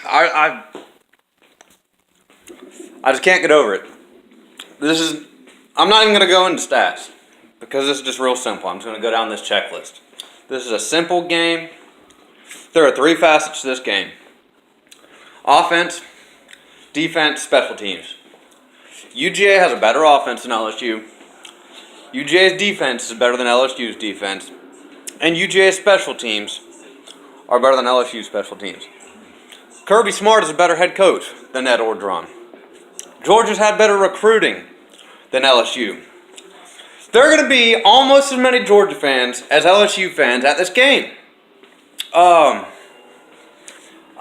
I just can't get over it. I'm not even going to go into stats because this is just real simple. I'm just going to go down this checklist. This is a simple game. There are 3 facets to this game: offense, defense, special teams. UGA has a better offense than LSU. UGA's defense is better than LSU's defense. And UGA's special teams are better than LSU's special teams. Kirby Smart is a better head coach than Ed Orgeron. Georgia's had better recruiting than LSU. There are going to be almost as many Georgia fans as LSU fans at this game. I'm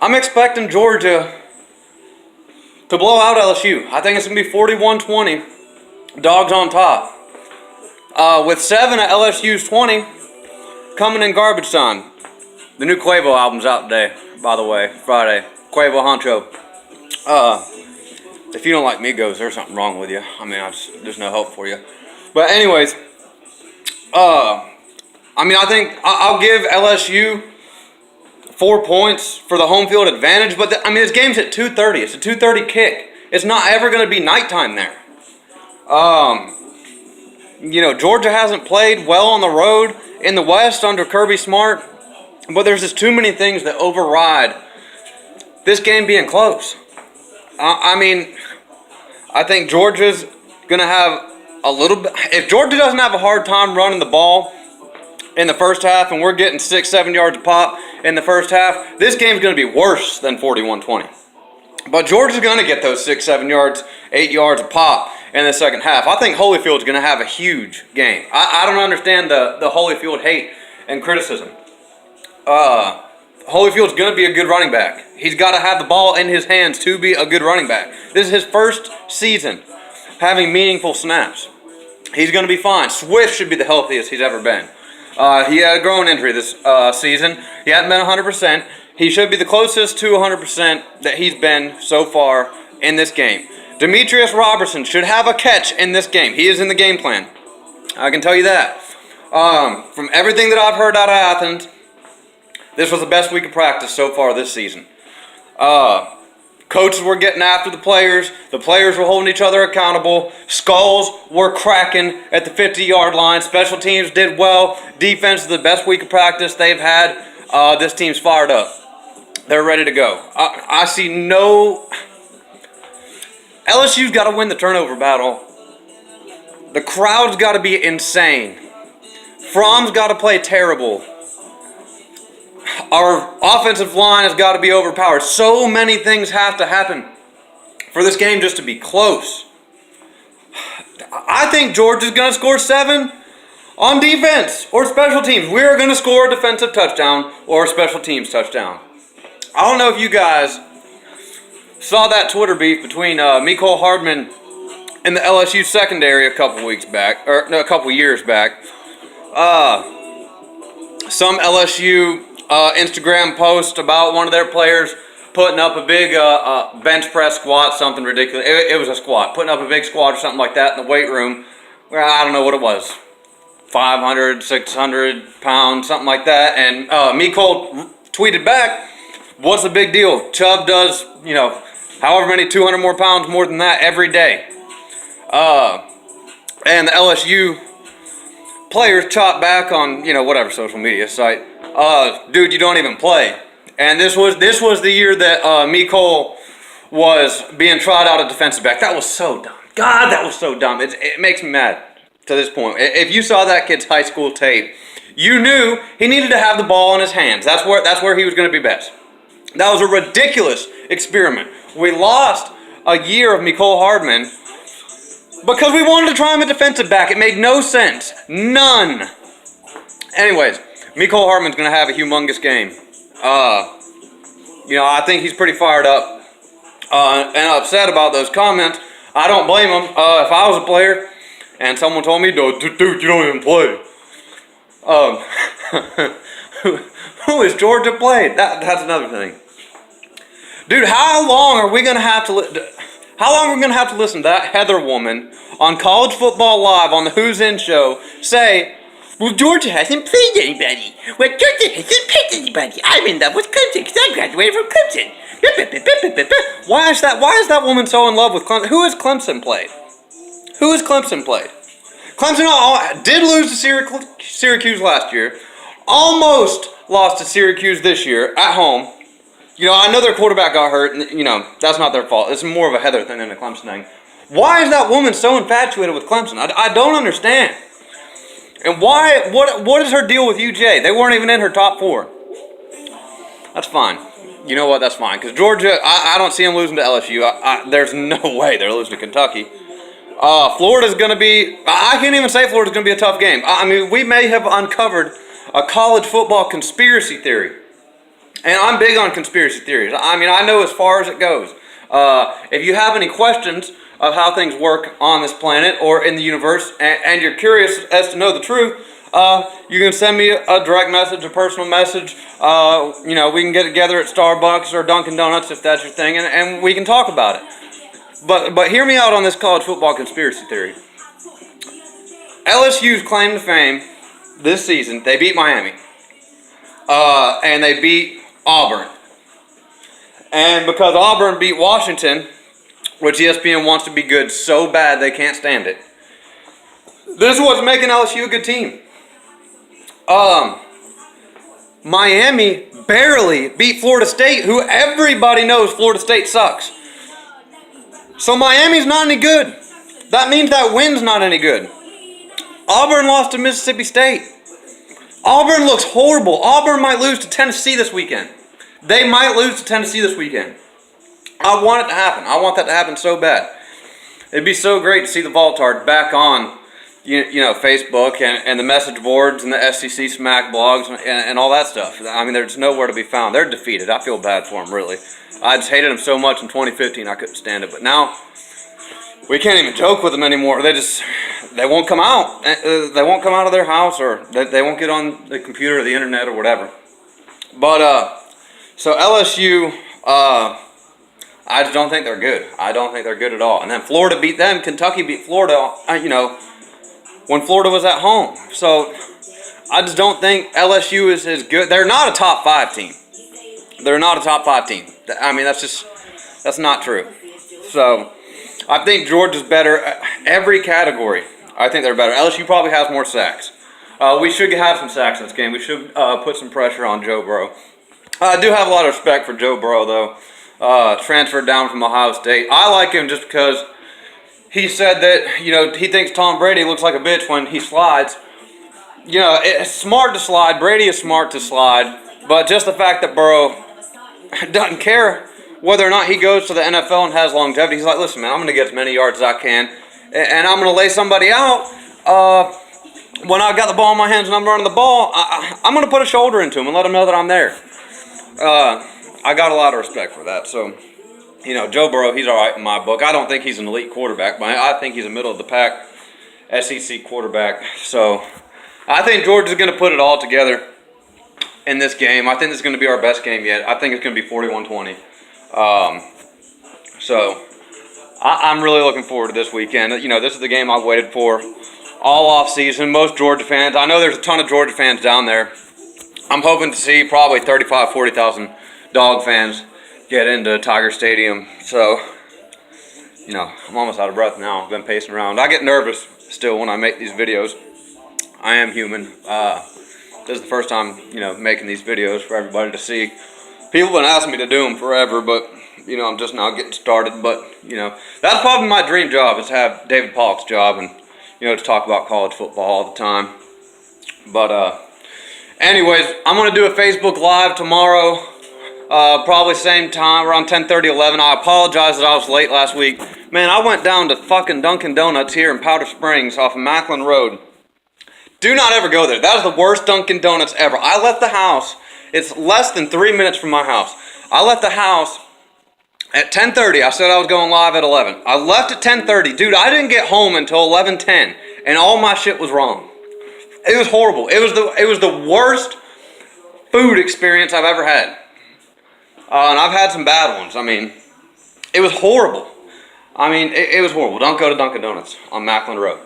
expecting Georgia to blow out LSU. I think it's going to be 41-20, dogs on top. With 7 of LSU's 20 coming in garbage time. The new Quavo album's out today, by the way, Friday. Quavo Honcho. If you don't like Migos, there's something wrong with you. I mean, there's no hope for you. But anyways, I think I'll give LSU 4 points for the home field advantage. But this game's at 2:30. It's a 2:30 kick. It's not ever going to be nighttime there. Georgia hasn't played well on the road in the West under Kirby Smart. But there's just too many things that override this game being close. I think Georgia's going to have a little bit. If Georgia doesn't have a hard time running the ball in the first half and we're getting 6-7 yards a pop in the first half, this game's going to be worse than 41-20. But Georgia's going to get those 6-7 yards, 8 yards a pop in the second half. I think Holyfield's going to have a huge game. I don't understand the Holyfield hate and criticism. Holyfield's going to be a good running back. He's got to have the ball in his hands to be a good running back. This is his first season having meaningful snaps. He's going to be fine. Swift should be the healthiest he's ever been. He had a groin injury this season. He hasn't been 100%. He should be the closest to 100% that he's been so far in this game. Demetrius Robertson should have a catch in this game. He is in the game plan. I can tell you that. From everything that I've heard out of Athens, this was the best week of practice so far this season. Coaches were getting after the players. The players were holding each other accountable. Skulls were cracking at the 50-yard line. Special teams did well. Defense is the best week of practice they've had. This team's fired up. They're ready to go. I see no... LSU's got to win the turnover battle. The crowd's got to be insane. Fromm's got to play terrible. Our offensive line has got to be overpowered. So many things have to happen for this game just to be close. I think Georgia's going to score 7 on defense or special teams. We are going to score a defensive touchdown or a special teams touchdown. I don't know if you guys saw that Twitter beef between Mecole Hardman and the LSU secondary a couple years back. Some LSU Instagram post about one of their players putting up a big bench press squat, something ridiculous. It was a squat, putting up a big squat or something like that in the weight room. Where I don't know what it was, 500, 600 pounds, something like that. And Mecole tweeted back, "What's the big deal? Chubb does, however many 200 more pounds more than that every day." And the LSU players chopped back on, whatever social media site. Dude, you don't even play. And this was the year that Mecole was being trotted out of defensive back. That was so dumb. God, that was so dumb. It makes me mad to this point. If you saw that kid's high school tape, you knew he needed to have the ball in his hands. That's where he was going to be best. That was a ridiculous experiment. We lost a year of Mecole Hardman because we wanted to try him at defensive back. It made no sense. None. Anyways, Mecole Hardman's going to have a humongous game. I think he's pretty fired up and upset about those comments. I don't blame him. If I was a player and someone told me, dude, you don't even play. Who is Georgia played? That's another thing. Dude, how long are we going to have to listen to that Heather woman on College Football Live on the Who's In show say, "Well, Georgia hasn't played anybody. Well, Georgia hasn't picked anybody. I'm in love with Clemson because I graduated from Clemson. Why is that woman so in love with Clemson? Who has Clemson played? Who has Clemson played? Clemson did lose to Syracuse last year. Almost lost to Syracuse this year at home. You know, I know their quarterback got hurt, and, you know, that's not their fault. It's more of a Heather thing than a Clemson thing. Why is that woman so infatuated with Clemson? I don't understand. And why? What is her deal with UJ? They weren't even in her top 4. That's fine. You know what? That's fine. Because Georgia, I don't see them losing to LSU. There's no way they're losing to Kentucky. Florida's going to be, I can't even say Florida's going to be a tough game. I mean, we may have uncovered a college football conspiracy theory. And I'm big on conspiracy theories. I mean, I know as far as it goes. If you have any questions of how things work on this planet or in the universe, and you're curious as to know the truth, you can send me a direct message, a personal message. You know, we can get together at Starbucks or Dunkin' Donuts if that's your thing, and we can talk about it. But hear me out on this college football conspiracy theory. LSU's claim to fame this season, they beat Miami. And they beat Auburn. And because Auburn beat Washington, which ESPN wants to be good so bad they can't stand it, this is what's making LSU a good team. Miami barely beat Florida State, who everybody knows Florida State sucks. So Miami's not any good. That means that win's not any good. Auburn lost to Mississippi State. Auburn looks horrible. Auburn might lose to Tennessee this weekend. They might lose to Tennessee this weekend. I want it to happen. I want that to happen so bad. It'd be so great to see the Voltard back on, you know, Facebook and the message boards and the SEC Smack blogs and all that stuff. I mean, there's nowhere to be found. They're defeated. I feel bad for them, really. I just hated them so much in 2015 I couldn't stand it. But now we can't even joke with them anymore. They won't come out. They won't come out of their house, or they won't get on the computer or the internet or whatever. But so LSU, I just don't think they're good. I don't think they're good at all. And then Florida beat them. Kentucky beat Florida, you know, when Florida was at home. So I just don't think LSU is as good. They're not a top 5 team. They're not a top 5 team. I mean, that's not true. So I think Georgia's better every category. I think they're better. LSU probably has more sacks. We should have some sacks in this game. We should put some pressure on Joe Burrow. I do have a lot of respect for Joe Burrow, though. Transferred down from Ohio State. I like him just because he said that, you know, he thinks Tom Brady looks like a bitch when he slides. You know, it's smart to slide. Brady is smart to slide. But just the fact that Burrow doesn't care whether or not he goes to the NFL and has longevity. He's like, listen, man, I'm going to get as many yards as I can, and I'm going to lay somebody out. When I've got the ball in my hands and I'm running the ball, I'm going to put a shoulder into him and let him know that I'm there. I got a lot of respect for that. So, you know, Joe Burrow, he's all right in my book. I don't think he's an elite quarterback, but I think he's a middle-of-the-pack SEC quarterback. So I think Georgia's going to put it all together in this game. I think this is going to be our best game yet. I think it's going to be 41-20. So I'm really looking forward to this weekend. You know, this is the game I've waited for all off season. Most Georgia fans, I know there's a ton of Georgia fans down there. I'm hoping to see probably 35,000, 40,000 Dog fans get into Tiger Stadium. So, you know, I'm almost out of breath now. I've been pacing around. I get nervous still when I make these videos. I am human. This is the first time, you know, making these videos for everybody to see. People have been asking me to do them forever, but, you know, I'm just now getting started. But, you know, that's probably my dream job, is to have David Pollock's job and, you know, to talk about college football all the time. But, anyways, I'm going to do a Facebook Live tomorrow, probably same time, around 10:30, 11. I apologize that I was late last week. Man, I went down to fucking Dunkin' Donuts here in Powder Springs off of Macklin Road. Do not ever go there. That is the worst Dunkin' Donuts ever. I left the house. It's less than 3 minutes from my house. I left the house at 10:30. I said I was going live at 11. I left at 10:30. Dude, I didn't get home until 11:10, and all my shit was wrong. It was horrible. It was the worst food experience I've ever had. And I've had some bad ones. I mean, it was horrible. I mean, it was horrible. Don't go to Dunkin' Donuts on Macklin Road.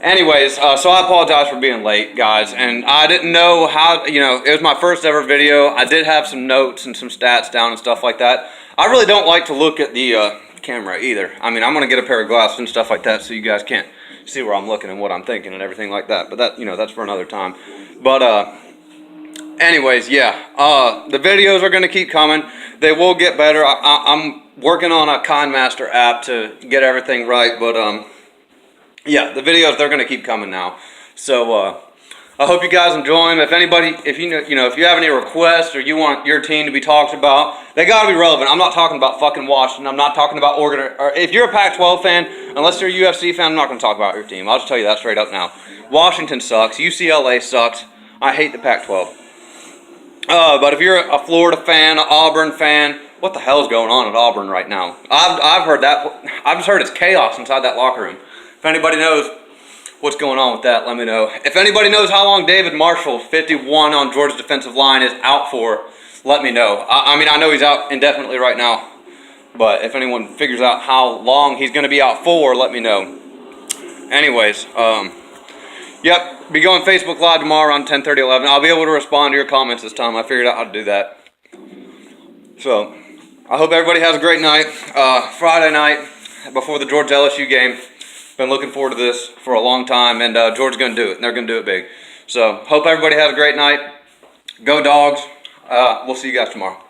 Anyways, so I apologize for being late, guys, and I didn't know how, it was my first ever video. I did have some notes and some stats down and stuff like that. I really don't like to look at the camera either. I mean, I'm going to get a pair of glasses and stuff like that so you guys can't see where I'm looking and what I'm thinking and everything like that. But that, that's for another time. But anyways, yeah, the videos are going to keep coming. They will get better. I'm working on a KindMaster app to get everything right, but yeah, the videos, they're going to keep coming now. So I hope you guys enjoy them. If anybody, if you have any requests or you want your team to be talked about, they got to be relevant. I'm not talking about fucking Washington. I'm not talking about Oregon. Or if you're a Pac-12 fan, unless you're a UFC fan, I'm not going to talk about your team. I'll just tell you that straight up now. Washington sucks. UCLA sucks. I hate the Pac-12. But if you're a Florida fan, an Auburn fan, what the hell is going on at Auburn right now? I've heard that. I've just heard it's chaos inside that locker room. If anybody knows what's going on with that, let me know. If anybody knows how long David Marshall, 51 on Georgia's defensive line, is out for, let me know. I mean, I know he's out indefinitely right now, but if anyone figures out how long he's going to be out for, let me know. Anyways, yep, be going Facebook Live tomorrow around 10:30, 11. I'll be able to respond to your comments this time. I figured out how to do that. So, I hope everybody has a great night. Friday night, before the Georgia LSU game. Been looking forward to this for a long time, and Georgia's going to do it, and they're going to do it big. So, hope everybody has a great night. Go Dogs. We'll see you guys tomorrow.